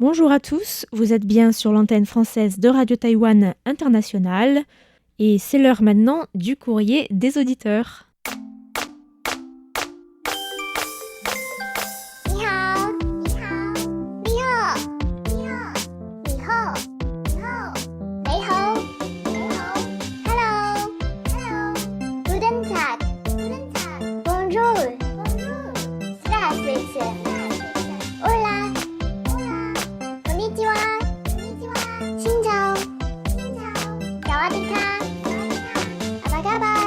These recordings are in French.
Bonjour à tous, vous êtes bien sur l'antenne française de Radio Taïwan International et c'est l'heure maintenant du courrier des auditeurs. 你好，你好，你好，你好，你好，你好，你好，你好，Hello, Hello, Guten Tag, Guten Tag, Bonjour, Bonjour, Здравствуйте, Hola, Hola, Konnichiwa, Konnichiwa, Xin chào, Xin chào, Sawadika, Sawadika, Apa kabar, Apa kabar.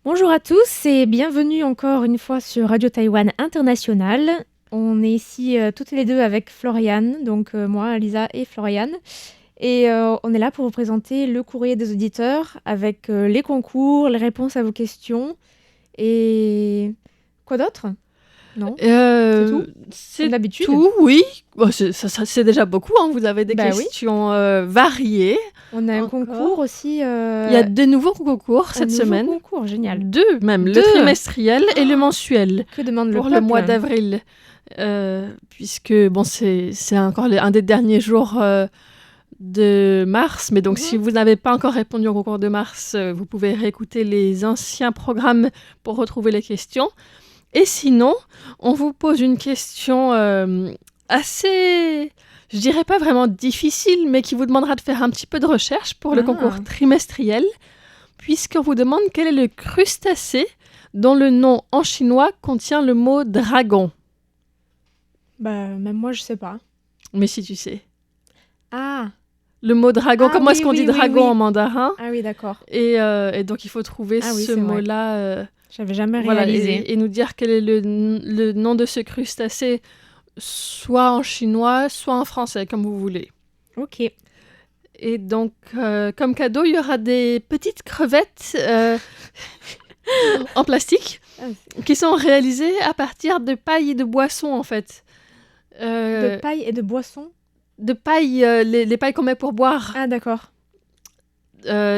Bonjour à tous et bienvenue encore une fois sur Radio Taïwan International. On est ici toutes les deux avec Floriane, donc moi, Lisa et Floriane. Et on est là pour vous présenter le courrier des auditeurs avec les concours, les réponses à vos questions et quoi d'autre? Non? C'est tout? C'est Comme d'habitude? tout, oui. Bon, c'est déjà beaucoup, hein. Vous avez des Bah oui. questions variées. On a un Encore. concours aussi. Il y a de nouveaux concours cette semaine. Concours, génial. 2 même, le Deux. trimestriel et le mensuel Que demande pour le le peuple? mois d'avril. Puisque bon, c'est encore un des derniers jours de mars. Mais donc, si vous n'avez pas encore répondu au concours de mars, vous pouvez réécouter les anciens programmes pour retrouver les questions. Et sinon, on vous pose une question assez, je dirais pas vraiment difficile, mais qui vous demandera de faire un petit peu de recherche pour le concours trimestriel, puisqu'on vous demande quel est le crustacé dont le nom en chinois contient le mot dragon. Bah, même moi, je sais pas. Mais si tu sais. Ah, Le mot dragon, Ah, comment est-ce oui, qu'on oui, dit oui, dragon oui. en mandarin? ah oui, d'accord. Et donc, il faut trouver Ah oui, ce c'est vrai. mot-là. J'avais jamais Voilà, réalisé. et nous dire quel est le nom de ce crustacé, soit en chinois, soit en français, comme vous voulez. Ok. Et donc, comme cadeau, il y aura des petites crevettes en plastique Ah, qui sont réalisées à partir de paille et de boissons, en fait. De paille et de boisson? De paille, les pailles qu'on met pour boire, Ah, d'accord.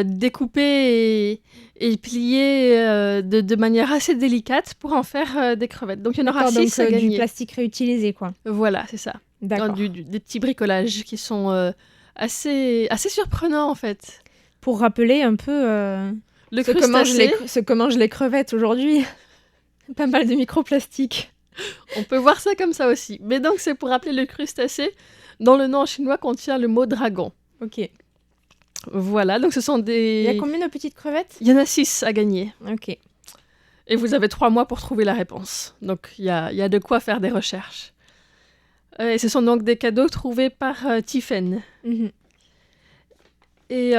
découpées et pliées de manière assez délicate pour en faire des crevettes. Donc, il y en aura D'accord, 6 à donc du gagner. plastique réutilisé, quoi. Voilà, c'est ça. D'accord. Des petits bricolages qui sont assez surprenants, en fait. Pour rappeler un peu Le ce que mangent les crevettes aujourd'hui. Pas mal de microplastiques. on peut voir ça comme ça aussi. Mais donc, c'est pour rappeler le crustacé dont le nom en chinois contient le mot dragon. Ok. Il Voilà, donc ce sont des... y a combien de petites crevettes? Il y en a 6 à gagner. Ok. Et vous avez 3 mois pour trouver la réponse. Donc, il y a de quoi faire des recherches. Et ce sont donc des cadeaux trouvés par Tiffen. Mhm. Et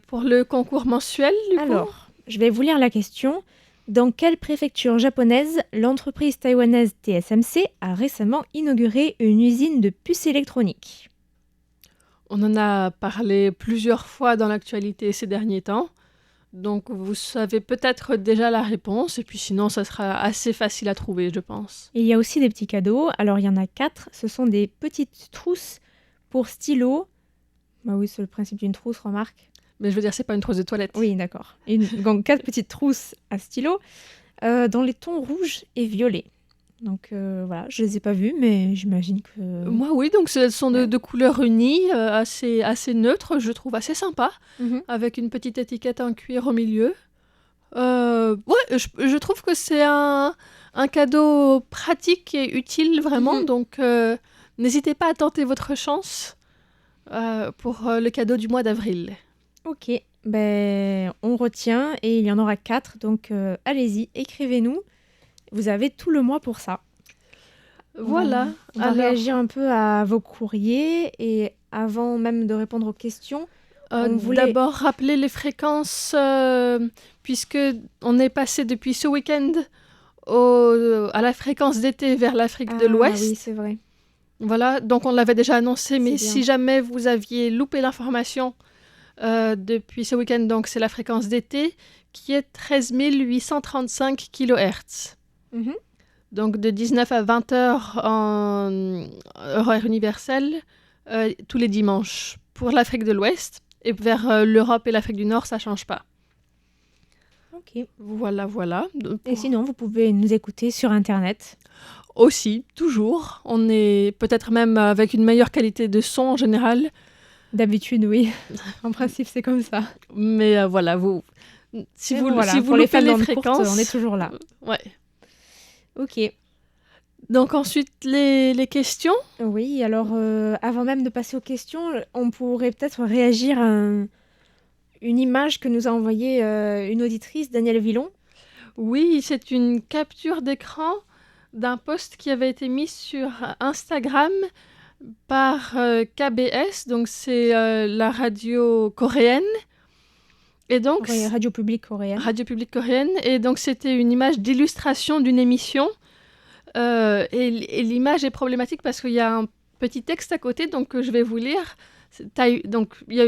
pour le concours mensuel, du coup, Alors, je vais vous lire la question. Dans quelle préfecture japonaise l'entreprise taïwanaise TSMC a récemment inauguré une usine de puces électroniques? on en a parlé plusieurs fois dans l'actualité ces derniers temps. Donc, vous savez peut-être déjà la réponse. Et puis sinon, ça sera assez facile à trouver, je pense. Il y a aussi des petits cadeaux. Alors, il y en a 4. Ce sont des petites trousses pour stylos. Bah oui, c'est le principe d'une trousse, remarque. Mais je veux dire, c'est pas une trousse de toilette. Oui, d'accord. Donc, 4 petites trousses à stylo dans les tons rouge et violet. Donc, voilà, je les ai pas vues, mais j'imagine que... Moi, oui, donc elles sont Ouais. de couleurs unies, assez neutres, je trouve assez sympa, Mhm. avec une petite étiquette en cuir au milieu. Ouais, je trouve que c'est un cadeau pratique et utile, vraiment. Mhm. Donc, n'hésitez pas à tenter votre chance pour le cadeau du mois d'avril. Ok, ben, on retient et il y en aura 4. Donc, allez-y, écrivez-nous. Vous avez tout le mois pour ça. Voilà. On va réagir un peu à vos courriers et avant même de répondre aux questions, on voulait- D'abord, rappeler les fréquences, puisque on est passé depuis ce week-end à la fréquence d'été vers l'Afrique de l'Ouest. Oui, c'est vrai. Voilà, donc on l'avait déjà annoncé, mais C'est bien. si jamais vous aviez loupé l'information depuis ce week-end, donc c'est la fréquence d'été qui est 13 835 kHz. Mhm. Donc de 19 à 20 heures en horaire universel tous les dimanches pour l'Afrique de l'Ouest. Et vers l'Europe et l'Afrique du Nord, ça change pas. Ok. Voilà. Et sinon, vous pouvez nous écouter sur Internet. aussi, toujours. On est peut-être même avec une meilleure qualité de son en général. D'habitude, oui. En principe, c'est comme ça. Mais voilà, si vous pour les loupez fans les d'ondes fréquences, courtes, on est toujours là. ouais. Ok. Donc ensuite, les questions. Oui, alors avant même de passer aux questions, on pourrait peut-être réagir à une image que nous a envoyée une auditrice, Danielle Villon. Oui, c'est une capture d'écran d'un post qui avait été mis sur Instagram par KBS, donc c'est la radio coréenne. Et donc, Radio publique coréenne. Radio publique coréenne. Et donc, c'était une image d'illustration d'une émission. Et l'image est problématique parce qu'il y a un petit texte à côté, donc que je vais vous lire. Donc, il y a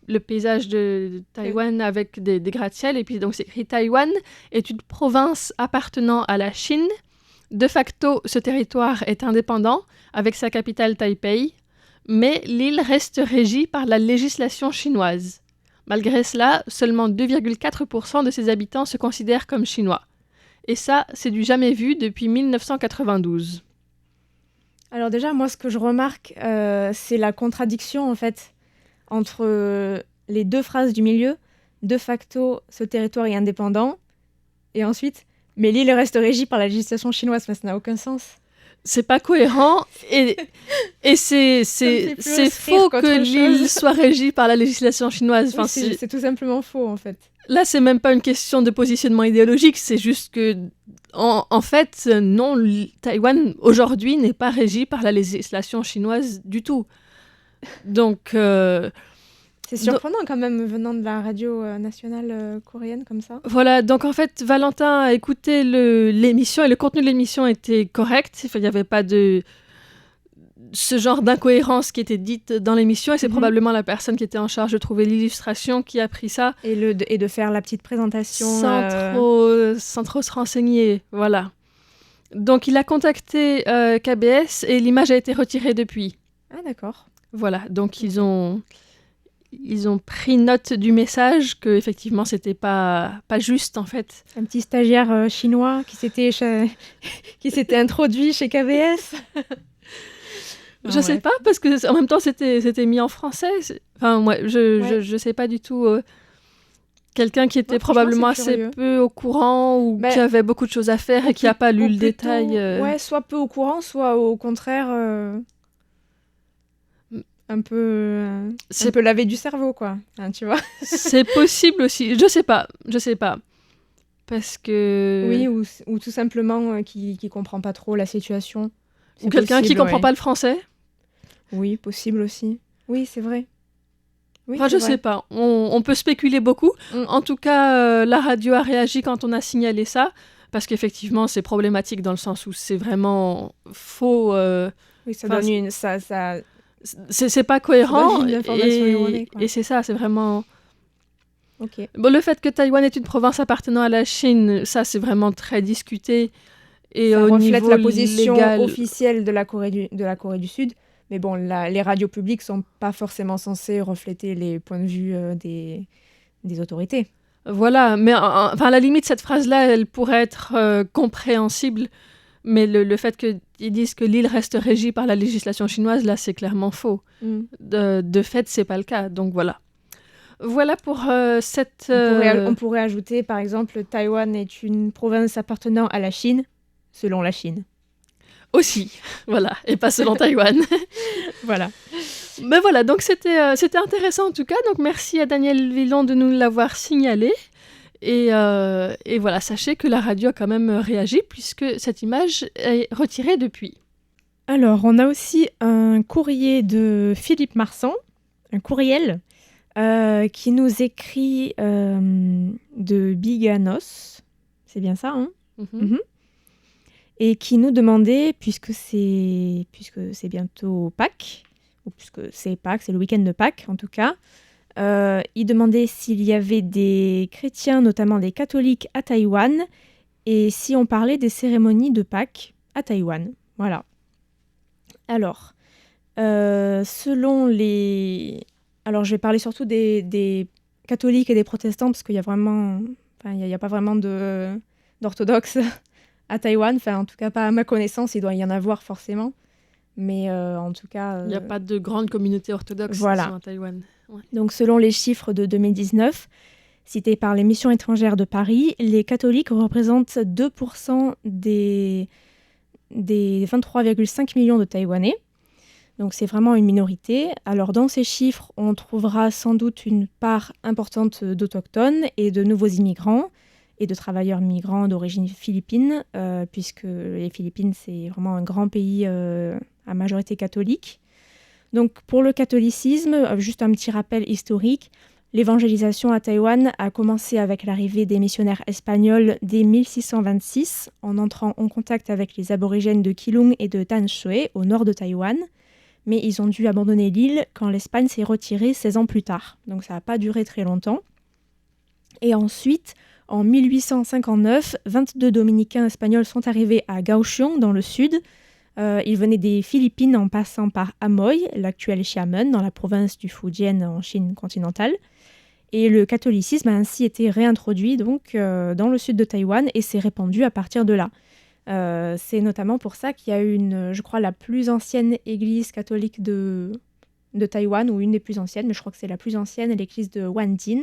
le paysage de Taïwan avec des gratte-ciel, et puis donc c'est écrit « Taïwan est une province appartenant à la Chine. De facto, ce territoire est indépendant, avec sa capitale Taipei, mais l'île reste régie par la législation chinoise. Malgré cela, seulement 2,4% de ses habitants se considèrent comme chinois. Et ça, c'est du jamais vu depuis 1992. » Alors déjà, moi, ce que je remarque, c'est la contradiction, en fait, entre les deux phrases du milieu. De facto, ce territoire est indépendant. Et ensuite, mais l'île reste régie par la législation chinoise. Mais ça n'a aucun sens. C'est pas cohérent. Et c'est faux que l'île soit régie par la législation chinoise. Enfin, oui, c'est tout simplement faux, en fait. Là, c'est même pas une question de positionnement idéologique, c'est juste que, en fait, non, Taïwan, aujourd'hui, n'est pas régi par la législation chinoise du tout. Donc... c'est surprenant quand même, venant de la radio nationale coréenne, comme ça. Voilà, donc en fait, Valentin a écouté l'émission, et le contenu de l'émission était correct. Enfin, il n'y avait pas de... ce genre d'incohérence qui était dite dans l'émission, et c'est probablement la personne qui était en charge de trouver l'illustration qui a pris ça. Et de faire la petite présentation. Sans trop se renseigner, voilà. Donc il a contacté KBS et l'image a été retirée depuis. Ah d'accord. Voilà, donc ils ont pris note du message que effectivement c'était pas juste en fait. Un petit stagiaire chinois qui s'était introduit chez KBS. Je sais pas, parce que en même temps c'était mis en français. Enfin, moi, je sais pas du tout. Quelqu'un qui était probablement assez peu au courant ou qui avait beaucoup de choses à faire et qui n'a pas lu le détail. Ouais, soit peu au courant, soit au contraire un peu lavé du cerveau, quoi. Hein, tu vois. C'est possible aussi. Je sais pas. Parce que... Oui, ou tout simplement qui comprend pas trop la situation. Ou quelqu'un qui comprend pas le français. Oui, possible aussi. Oui, c'est vrai. Oui, enfin, je sais pas. On peut spéculer beaucoup. En tout cas, la radio a réagi quand on a signalé ça, parce qu'effectivement, c'est problématique dans le sens où c'est vraiment faux. Oui, ça donne une... Ça... C'est pas cohérent. Et c'est ça, c'est vraiment... Okay. Bon, le fait que Taïwan est une province appartenant à la Chine, ça, c'est vraiment très discuté. Et ça au reflète niveau la position légal... officielle de la Corée du Sud. Mais bon, les radios publiques ne sont pas forcément censées refléter les points de vue des autorités. Voilà, mais enfin, à la limite, cette phrase-là, elle pourrait être compréhensible, mais le fait qu'ils disent que l'île reste régie par la législation chinoise, là, c'est clairement faux. De fait, c'est pas le cas, donc voilà. Voilà pour cette... On pourrait ajouter, par exemple, Taïwan est une province appartenant à la Chine, selon la Chine. Aussi, voilà, et pas selon Taïwan. Voilà. Mais voilà, donc c'était intéressant en tout cas. Donc merci à Danielle Villon de nous l'avoir signalé. Et voilà, sachez que la radio a quand même réagi puisque cette image est retirée depuis. Alors, on a aussi un courrier de Philippe Marsan, un courriel, qui nous écrit de Biganos. C'est bien ça, hein? Et qui nous demandait, puisque c'est bientôt Pâques, ou puisque c'est Pâques, c'est le week-end de Pâques en tout cas, il demandait s'il y avait des chrétiens, notamment des catholiques à Taïwan, et si on parlait des cérémonies de Pâques à Taïwan. Voilà. Alors, selon les... Alors, je vais parler surtout des catholiques et des protestants, parce qu'il y a vraiment... Enfin, il n'y a pas vraiment d'orthodoxes à Taïwan. Enfin, en tout cas, pas à ma connaissance, il doit y en avoir forcément. Mais en tout cas... Il n'y a pas de grande communauté orthodoxe Voilà. à Taïwan. Ouais. Donc, selon les chiffres de 2019, cités par les missions étrangères de Paris, les catholiques représentent 2% des 23,5 millions de Taïwanais. Donc c'est vraiment une minorité. Alors dans ces chiffres, on trouvera sans doute une part importante d'autochtones et de nouveaux immigrants et de travailleurs migrants d'origine philippine, puisque les Philippines, c'est vraiment un grand pays à majorité catholique. Donc pour le catholicisme, juste un petit rappel historique, l'évangélisation à Taïwan a commencé avec l'arrivée des missionnaires espagnols dès 1626, en entrant en contact avec les aborigènes de Keelung et de Tan Shui, au nord de Taïwan. Mais ils ont dû abandonner l'île quand l'Espagne s'est retirée 16 ans plus tard. Donc ça n'a pas duré très longtemps. Et ensuite, en 1859, 22 dominicains espagnols sont arrivés à Kaohsiung, dans le sud. Ils venaient des Philippines en passant par Amoy, l'actuel Xiamen, dans la province du Fujian en Chine continentale. Et le catholicisme a ainsi été réintroduit donc, dans le sud de Taïwan et s'est répandu à partir de là. C'est notamment pour ça qu'il y a une, je crois, la plus ancienne église catholique de Taïwan, ou une des plus anciennes, mais je crois que c'est la plus ancienne, l'église de Wanjin,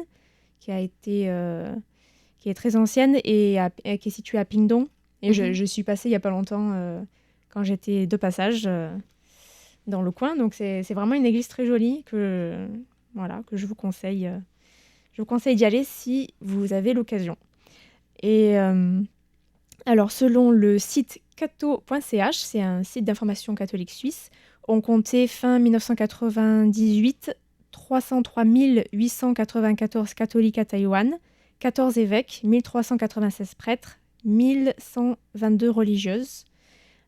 qui est très ancienne et qui est située à Pingdong. Et je suis passée il n'y a pas longtemps quand j'étais de passage dans le coin. Donc c'est vraiment une église très jolie que je vous conseille. Je vous conseille d'y aller si vous avez l'occasion. Et alors, selon le site catho.ch, c'est un site d'information catholique suisse, on comptait fin 1998 303 894 catholiques à Taïwan, 14 évêques, 1396 prêtres, 1122 religieuses.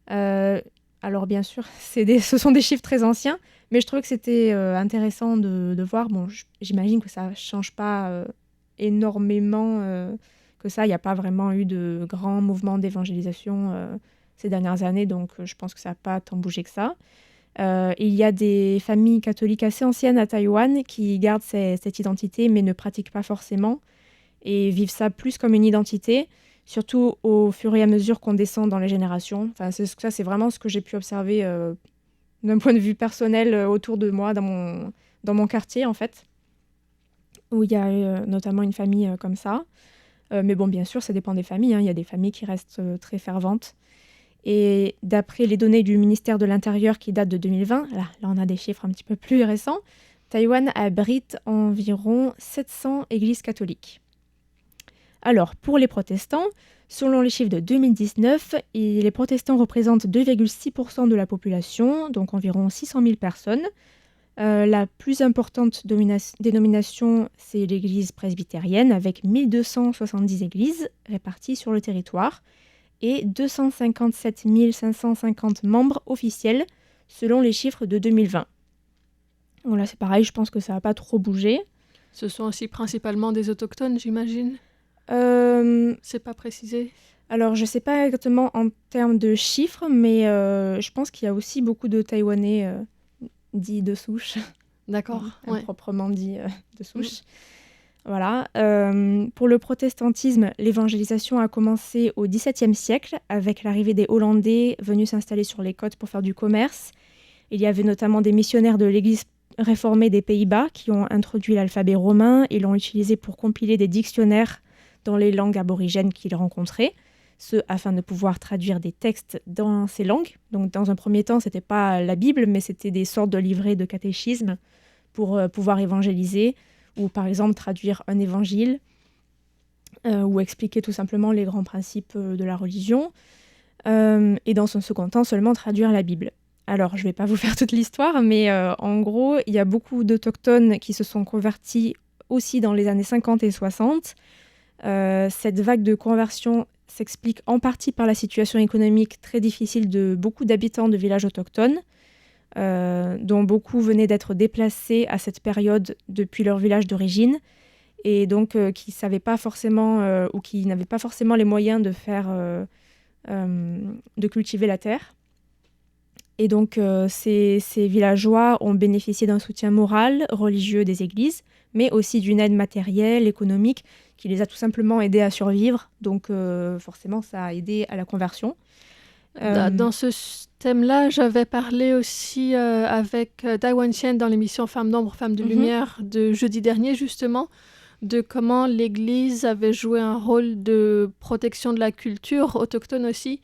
Alors bien sûr, ce sont des chiffres très anciens, mais je trouvais que c'était intéressant de voir. Bon, j'imagine que ça ne change pas énormément... que ça, il n'y a pas vraiment eu de grands mouvements d'évangélisation ces dernières années, donc je pense que ça n'a pas tant bougé que ça. Il y a des familles catholiques assez anciennes à Taïwan qui gardent cette identité, mais ne pratiquent pas forcément, et vivent ça plus comme une identité, surtout au fur et à mesure qu'on descend dans les générations. Enfin, ça, c'est vraiment ce que j'ai pu observer d'un point de vue personnel autour de moi, dans mon quartier, en fait, où il y a notamment une famille comme ça. Mais bon, bien sûr, ça dépend des familles. Il y a des familles qui restent très ferventes. Et d'après les données du ministère de l'Intérieur qui datent de 2020, là on a des chiffres un petit peu plus récents, Taïwan abrite environ 700 églises catholiques. Alors, pour les protestants, selon les chiffres de 2019, les protestants représentent 2,6% de la population, donc environ 600 000 personnes. La plus importante dénomination, c'est l'église presbytérienne, avec 1270 églises réparties sur le territoire et 257 550 membres officiels, selon les chiffres de 2020. Bon, là, c'est pareil, je pense que ça n'a pas trop bougé. Ce sont aussi principalement des autochtones, j'imagine ? C'est pas précisé ? Alors, je ne sais pas exactement en termes de chiffres, mais je pense qu'il y a aussi beaucoup de Taïwanais dits de souche. D'accord. Proprement dit de souche. Voilà. Pour le protestantisme, l'évangélisation a commencé au XVIIe siècle avec l'arrivée des Hollandais venus s'installer sur les côtes pour faire du commerce. Il y avait notamment des missionnaires de l'église réformée des Pays-Bas qui ont introduit l'alphabet romain et l'ont utilisé pour compiler des dictionnaires dans les langues aborigènes qu'ils rencontraient, afin de pouvoir traduire des textes dans ces langues. Donc dans un premier temps, ce n'était pas la Bible, mais c'était des sortes de livrets de catéchisme pour pouvoir évangéliser, ou par exemple traduire un évangile, ou expliquer tout simplement les grands principes de la religion, et dans un second temps seulement traduire la Bible. Alors je ne vais pas vous faire toute l'histoire, mais en gros, il y a beaucoup d'autochtones qui se sont convertis aussi dans les années 50 et 60. Cette vague de conversion s'explique en partie par la situation économique très difficile de beaucoup d'habitants de villages autochtones, dont beaucoup venaient d'être déplacés à cette période depuis leur village d'origine, et donc qui savaient pas forcément ou qui n'avaient pas forcément les moyens de cultiver la terre. Et donc, ces villageois ont bénéficié d'un soutien moral, religieux des églises, mais aussi d'une aide matérielle, économique, qui les a tout simplement aidés à survivre. Donc, forcément, ça a aidé à la conversion. Dans ce thème-là, j'avais parlé aussi avec Dai Wanxian dans l'émission Femmes d'ombre, Femmes de lumière de jeudi dernier, justement, de comment l'Église avait joué un rôle de protection de la culture autochtone aussi,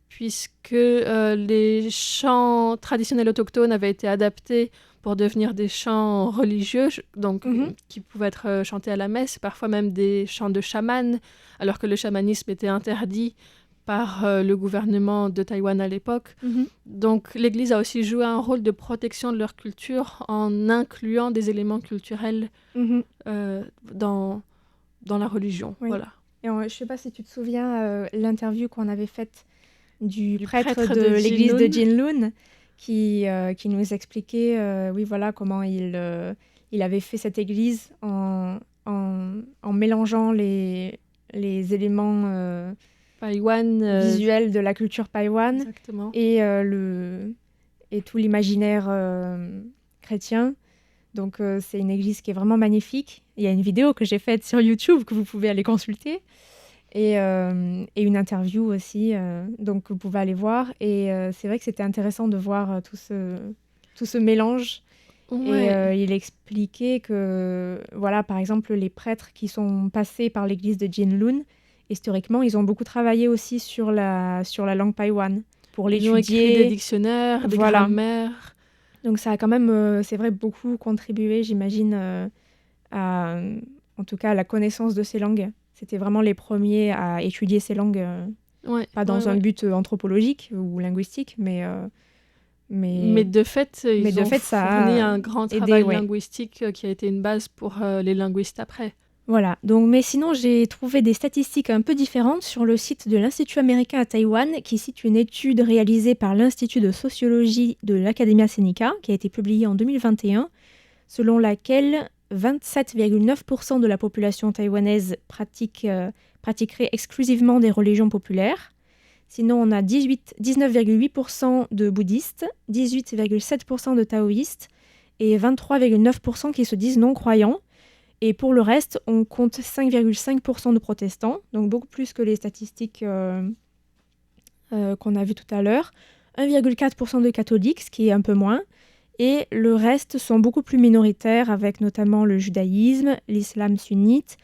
puisque les chants traditionnels autochtones avaient été adaptés pour devenir des chants religieux, donc qui pouvaient être chantés à la messe, parfois même des chants de chaman, alors que le chamanisme était interdit par le gouvernement de Taïwan à l'époque. Donc l'Église a aussi joué un rôle de protection de leur culture en incluant des éléments culturels dans la religion. Oui. Voilà. Et je ne sais pas si tu te souviens, l'interview qu'on avait faite du prêtre de l'église de Jinlun qui nous expliquait oui, voilà, comment il avait fait cette église en mélangeant les éléments visuels de la culture païwan et tout l'imaginaire chrétien. Donc c'est une église qui est vraiment magnifique. Il y a une vidéo que j'ai faite sur YouTube que vous pouvez aller consulter. Et une interview aussi, donc vous pouvez aller voir. Et c'est vrai que c'était intéressant de voir tout ce mélange. Ouais. Et il expliquait que, voilà, par exemple, les prêtres qui sont passés par l'église de Jinlun, historiquement, ils ont beaucoup travaillé aussi sur la langue païwan pour l'étudier. Ils ont écrit des dictionnaires, des grammaires. Donc ça a quand même, c'est vrai, beaucoup contribué, j'imagine, en tout cas à la connaissance de ces langues. C'était vraiment les premiers à étudier ces langues, pas dans un but anthropologique ou linguistique, mais de fait, ils ont fourni un grand travail linguistique qui a été une base pour les linguistes après. Voilà, donc, mais sinon j'ai trouvé des statistiques un peu différentes sur le site de l'Institut américain à Taïwan qui cite une étude réalisée par l'Institut de sociologie de l'Academia Sinica qui a été publiée en 2021, selon laquelle 27,9% de la population taïwanaise pratiquerait exclusivement des religions populaires. Sinon, on a 19,8% de bouddhistes, 18,7% de taoïstes et 23,9% qui se disent non-croyants. Et pour le reste, on compte 5,5% de protestants, donc beaucoup plus que les statistiques qu'on a vues tout à l'heure. 1,4% de catholiques, ce qui est un peu moins. Et le reste sont beaucoup plus minoritaires, avec notamment le judaïsme, l'islam sunnite,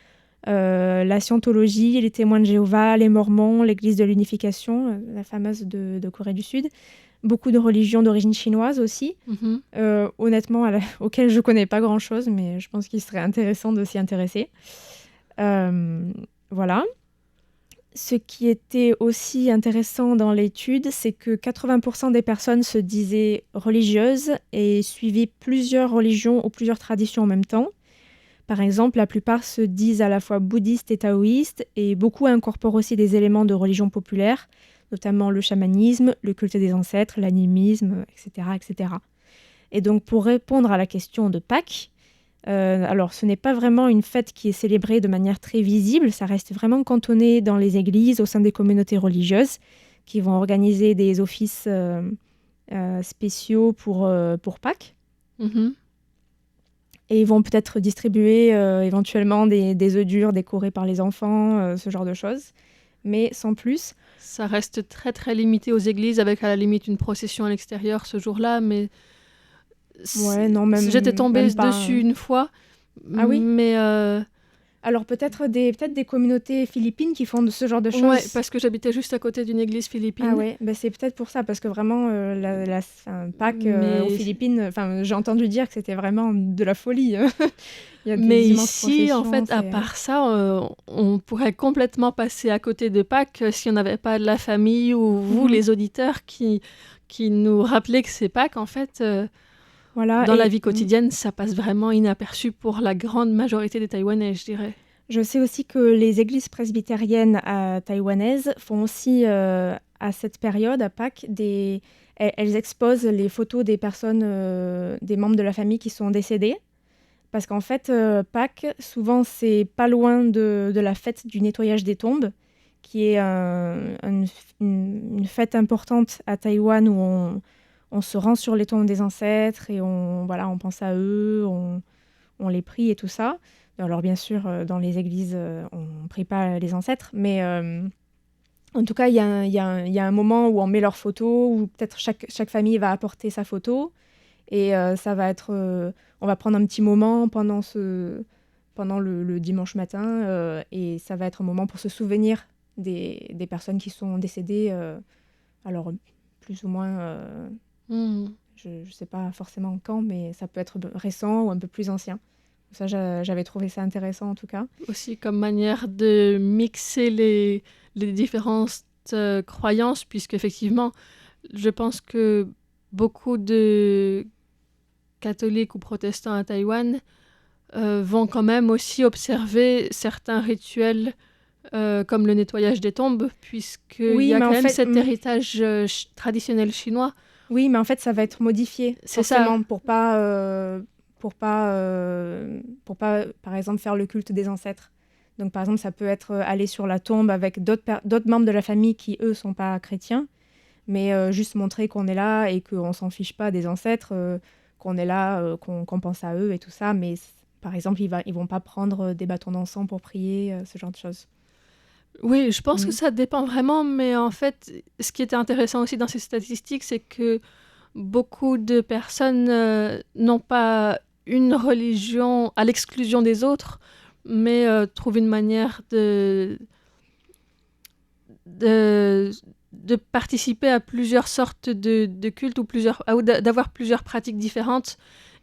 la scientologie, les témoins de Jéhovah, les mormons, l'église de l'unification, la fameuse de Corée du Sud. Beaucoup de religions d'origine chinoise aussi, honnêtement, auxquelles je ne connais pas grand-chose, mais je pense qu'il serait intéressant de s'y intéresser. Voilà. Ce qui était aussi intéressant dans l'étude, c'est que 80% des personnes se disaient religieuses et suivaient plusieurs religions ou plusieurs traditions en même temps. Par exemple, la plupart se disent à la fois bouddhistes et taoïstes, et beaucoup incorporent aussi des éléments de religion populaire, notamment le chamanisme, le culte des ancêtres, l'animisme, etc., etc. Et donc, pour répondre à la question de Pâques, alors ce n'est pas vraiment une fête qui est célébrée de manière très visible, ça reste vraiment cantonné dans les églises, au sein des communautés religieuses, qui vont organiser des offices spéciaux pour Pâques. Et ils vont peut-être distribuer éventuellement des œufs durs décorés par les enfants, ce genre de choses, mais sans plus. Ça reste très très limité aux églises, avec à la limite une procession à l'extérieur ce jour-là, mais j'étais tombée dessus une fois. Ah oui. Mais alors peut-être des communautés philippines qui font ce genre de choses. Ouais, parce que j'habitais juste à côté d'une église philippine. Ah ouais, c'est peut-être pour ça, parce que vraiment Pâques aux Philippines, j'ai entendu dire que c'était vraiment de la folie. Il y a mais ici, en fait, à part ça, on pourrait complètement passer à côté de Pâques si on n'avait pas de la famille ou vous, les auditeurs, qui nous rappelaient que c'est Pâques, en fait. Voilà, dans la vie quotidienne, ça passe vraiment inaperçu pour la grande majorité des Taïwanais, je dirais. Je sais aussi que les églises presbytériennes taïwanaises font aussi, à cette période, à Pâques, elles exposent les photos des personnes, des membres de la famille qui sont décédés. Parce qu'en fait, Pâques, souvent, c'est pas loin de la fête du nettoyage des tombes, qui est une fête importante à Taïwan où on se rend sur les tombes des ancêtres et on pense à eux, on les prie et tout ça. Alors bien sûr, dans les églises, on ne prie pas les ancêtres, mais en tout cas, il y a un moment où on met leurs photos, où peut-être chaque famille va apporter sa photo, et ça va être, on va prendre un petit moment pendant le dimanche matin, et ça va être un moment pour se souvenir des personnes qui sont décédées, alors plus ou moins, je ne sais pas forcément quand, mais ça peut être récent ou un peu plus ancien. Ça, j'avais trouvé ça intéressant en tout cas. Aussi comme manière de mixer les différentes croyances, puisque effectivement, je pense que beaucoup de catholiques ou protestants à Taïwan vont quand même aussi observer certains rituels comme le nettoyage des tombes, puisqu'il y a quand même cet héritage traditionnel chinois. Oui, mais en fait, ça va être modifié. C'est ça. Pour pas, par exemple, faire le culte des ancêtres. Donc, par exemple, ça peut être aller sur la tombe avec d'autres membres de la famille qui, eux, sont pas chrétiens, mais juste montrer qu'on est là et qu'on s'en fiche pas des ancêtres, qu'on est là, qu'on pense à eux et tout ça. Mais, par exemple, ils vont pas prendre des bâtons d'encens pour prier, ce genre de choses. Oui, je pense que ça dépend vraiment, mais en fait, ce qui était intéressant aussi dans ces statistiques, c'est que beaucoup de personnes n'ont pas une religion à l'exclusion des autres, mais trouvent une manière de participer à plusieurs sortes de cultes ou d'avoir plusieurs pratiques différentes.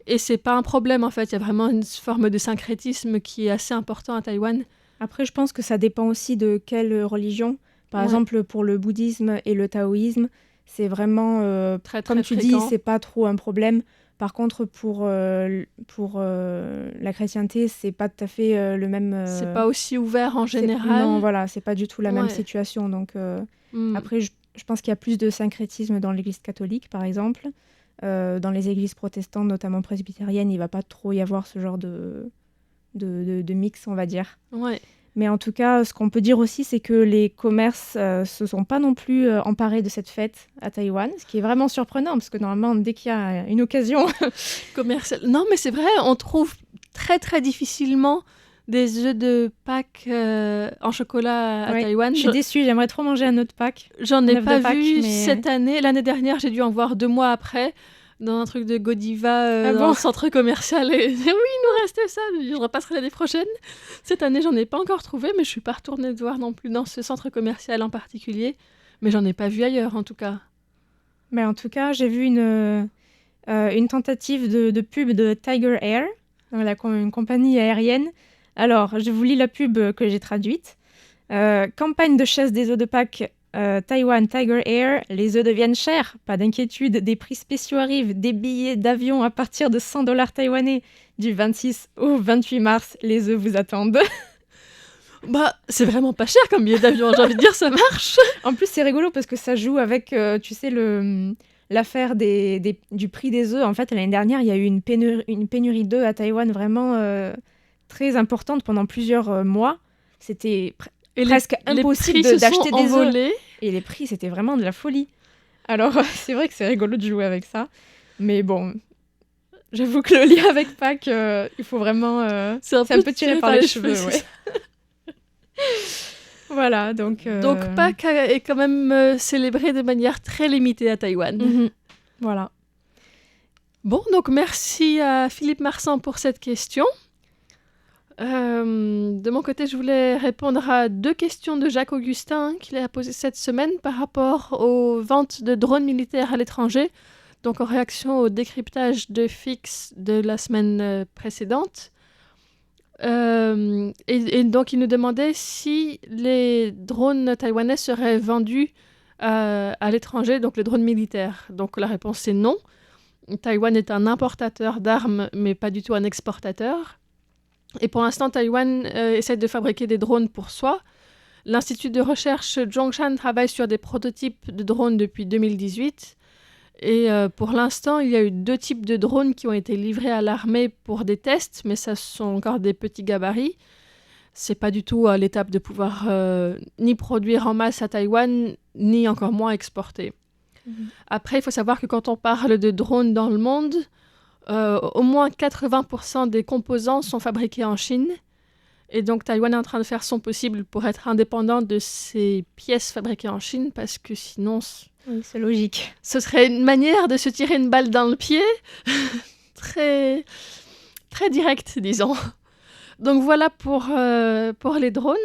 Et c'est pas un problème, en fait. Il y a vraiment une forme de syncrétisme qui est assez important à Taïwan. Après, je pense que ça dépend aussi de quelle religion. Par exemple, pour le bouddhisme et le taoïsme, c'est vraiment, très, comme tu fréquent. dis, c'est pas trop un problème. Par contre, pour la chrétienté, c'est pas tout à fait le même. C'est pas aussi ouvert en général. Non, voilà, c'est pas du tout la même situation. Donc, après, je pense qu'il y a plus de syncrétisme dans l'Église catholique, par exemple. Dans les églises protestantes, notamment presbytériennes, il va pas trop y avoir ce genre de mix, on va dire. Ouais. Mais en tout cas, ce qu'on peut dire aussi, c'est que les commerces se sont pas non plus emparés de cette fête à Taïwan, ce qui est vraiment surprenant, parce que normalement, dès qu'il y a une occasion commerciale... Non, mais c'est vrai, on trouve très, très difficilement des œufs de Pâques en chocolat à Taïwan. Je suis déçue, j'aimerais trop manger un œuf de Pâques. J'en ai pas vu cette année. L'année dernière, j'ai dû en voir 2 mois après, dans un truc de Godiva dans le centre commercial. Et oui, il nous restait ça. Je repasserai l'année prochaine. Cette année, j'en ai pas encore trouvé, mais je suis pas retournée de voir non plus dans ce centre commercial en particulier. Mais j'en ai pas vu ailleurs, en tout cas. Mais en tout cas, j'ai vu une tentative de pub de Tiger Air, une compagnie aérienne. Alors, je vous lis la pub que j'ai traduite. Campagne de chasse des œufs de Pâques. Taïwan Tiger Air, les œufs deviennent chers, pas d'inquiétude, des prix spéciaux arrivent, des billets d'avion à partir de $100 taïwanais. Du 26 au 28 mars, les œufs vous attendent. Bah, c'est vraiment pas cher comme billet d'avion, j'ai envie de dire, ça marche. En plus, c'est rigolo parce que ça joue avec, tu sais, l'affaire du prix des œufs. En fait, l'année dernière, il y a eu une pénurie d'œufs à Taïwan vraiment très importante pendant plusieurs mois. C'était presque impossible d'acheter des œufs. Et les prix, c'était vraiment de la folie. Alors, c'est vrai que c'est rigolo de jouer avec ça. Mais bon, j'avoue que le lien avec Pâques, il faut vraiment... c'est un peu tiré par les cheveux, ouais. Voilà, donc... Donc Pâques est quand même célébré de manière très limitée à Taïwan. Voilà. Bon, donc merci à Philippe Marsan pour cette question. De mon côté, je voulais répondre à 2 questions de Jacques Augustin qu'il a posées cette semaine par rapport aux ventes de drones militaires à l'étranger, donc en réaction au décryptage de Fix de la semaine précédente. Et donc, il nous demandait si les drones taïwanais seraient vendus à l'étranger, donc les drones militaires. Donc la réponse est non. Taïwan est un importateur d'armes, mais pas du tout un exportateur. Et pour l'instant, Taïwan essaie de fabriquer des drones pour soi. L'Institut de recherche Zhongshan travaille sur des prototypes de drones depuis 2018. Et pour l'instant, il y a eu 2 types de drones qui ont été livrés à l'armée pour des tests, mais ça sont encore des petits gabarits. C'est pas du tout à l'étape de pouvoir ni produire en masse à Taïwan, ni encore moins exporter. Après, il faut savoir que quand on parle de drones dans le monde, au moins 80% des composants sont fabriqués en Chine. Et donc, Taïwan est en train de faire son possible pour être indépendant de ces pièces fabriquées en Chine, parce que sinon, Oui, c'est logique. ce serait une manière de se tirer une balle dans le pied, très, très directe, disons. Donc voilà pour les drones.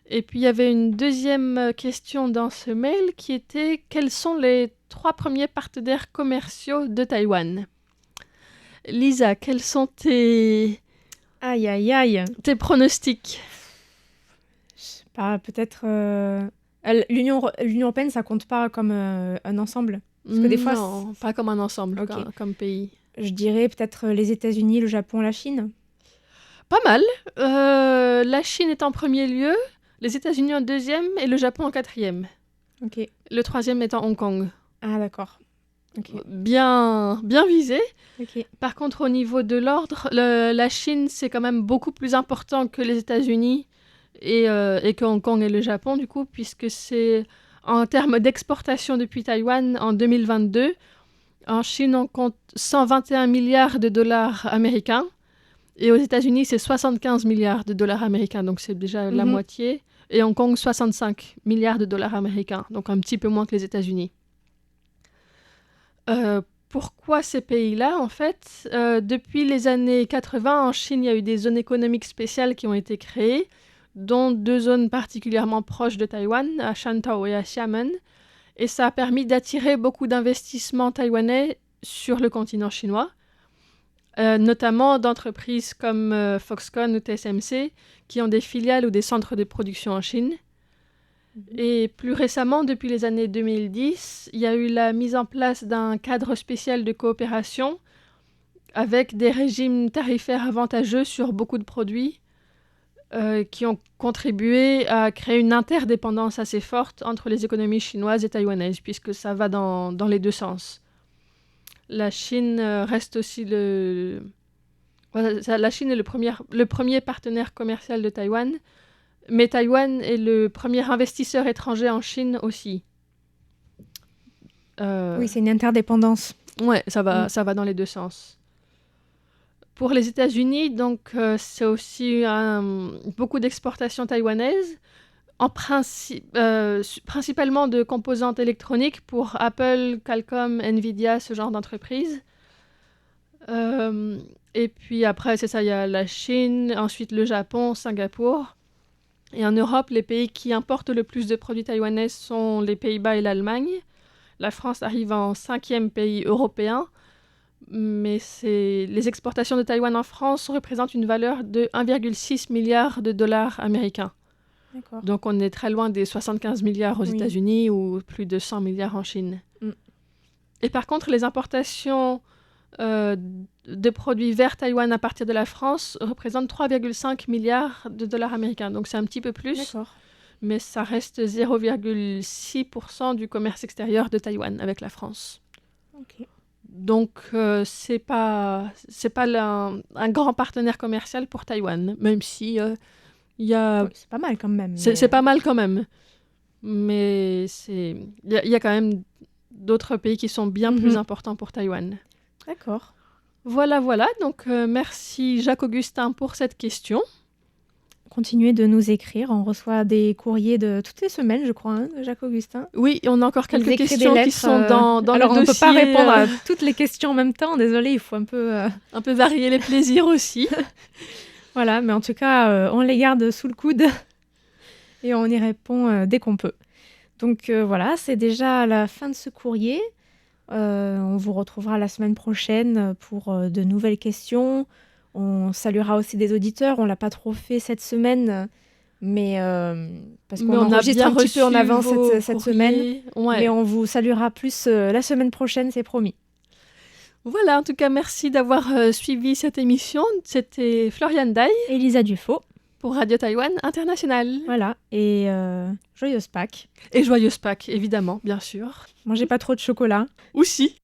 Et puis, il y avait une deuxième question dans ce mail qui était « Quels sont les 3 premiers partenaires commerciaux de Taïwan ?» Lisa, quels sont tes Aïe, aïe, aïe. pronostics? Je sais pas, peut-être... L'Union européenne, ça compte pas comme un ensemble? Parce que des fois, Non, pas comme un ensemble, Ok. comme pays. je dirais peut-être les États-Unis, le Japon, la Chine. Pas mal. La Chine est en premier lieu, les États-Unis en deuxième et le Japon en quatrième. Ok. Le troisième étant Hong Kong. Ah, d'accord. Ok. Bien visé. Ok. Par contre, au niveau de l'ordre, la Chine, c'est quand même beaucoup plus important que les États-Unis et que Hong Kong et le Japon, du coup, puisque c'est en termes d'exportation depuis Taïwan en 2022. En Chine, on compte 121 milliards de dollars américains. Et aux États-Unis, c'est 75 milliards de dollars américains, donc c'est déjà la moitié. Et Hong Kong, 65 milliards de dollars américains, donc un petit peu moins que les États-Unis. Pourquoi ces pays-là, en fait depuis les années 80, en Chine, il y a eu des zones économiques spéciales qui ont été créées, dont 2 zones particulièrement proches de Taïwan, à Shantou et à Xiamen. Et ça a permis d'attirer beaucoup d'investissements taïwanais sur le continent chinois, notamment d'entreprises comme Foxconn ou TSMC, qui ont des filiales ou des centres de production en Chine. Et plus récemment, depuis les années 2010, il y a eu la mise en place d'un cadre spécial de coopération avec des régimes tarifaires avantageux sur beaucoup de produits qui ont contribué à créer une interdépendance assez forte entre les économies chinoises et taïwanaises, puisque ça va dans les deux sens. La Chine reste aussi la Chine est le premier partenaire commercial de Taïwan, mais Taïwan est le premier investisseur étranger en Chine aussi. Oui, c'est une interdépendance. Ouais, ça va dans les deux sens. Pour les États-Unis, donc, c'est aussi beaucoup d'exportations taïwanaises, principalement de composantes électroniques pour Apple, Qualcomm, Nvidia, ce genre d'entreprises. Et puis après, c'est ça, il y a la Chine, ensuite le Japon, Singapour. Et en Europe, les pays qui importent le plus de produits taïwanais sont les Pays-Bas et l'Allemagne. La France arrive en 5e pays européen, mais les exportations de Taïwan en France représentent une valeur de 1,6 milliard de dollars américains. D'accord. Donc on est très loin des 75 milliards aux États-Unis ou plus de 100 milliards en Chine. Et par contre, les importations de produits vers Taïwan à partir de la France représentent 3,5 milliards de dollars américains. Donc c'est un petit peu plus. D'accord. Mais ça reste 0,6% du commerce extérieur de Taïwan avec la France. Ok. Donc, c'est pas un grand partenaire commercial pour Taïwan, même si il y a... Oui, c'est pas mal quand même. C'est pas mal quand même. Mais il y a quand même d'autres pays qui sont bien plus importants pour Taïwan. D'accord. Voilà. Donc, merci Jacques-Augustin pour cette question. Continuez de nous écrire. On reçoit des courriers de toutes les semaines, je crois, de Jacques-Augustin. Oui, on a encore quelques questions qui sont dans Alors, le dossier. on ne peut pas répondre à toutes les questions en même temps. Désolé, il faut un peu... Un peu varier les plaisirs aussi. Voilà, mais en tout cas, on les garde sous le coude et on y répond dès qu'on peut. Donc voilà, c'est déjà la fin de ce courrier. On vous retrouvera la semaine prochaine pour de nouvelles questions. On saluera aussi des auditeurs. On ne l'a pas trop fait cette semaine, mais parce qu'on enregistre un petit peu en avance cette semaine. Ouais. Mais on vous saluera plus la semaine prochaine, c'est promis. Voilà, en tout cas, merci d'avoir suivi cette émission. C'était Floriane Dai et Lisa Dufaux pour Radio Taïwan International. Voilà, et joyeuse Pâques. Et joyeuse Pâques, évidemment, bien sûr. Mangez pas trop de chocolat. Aussi.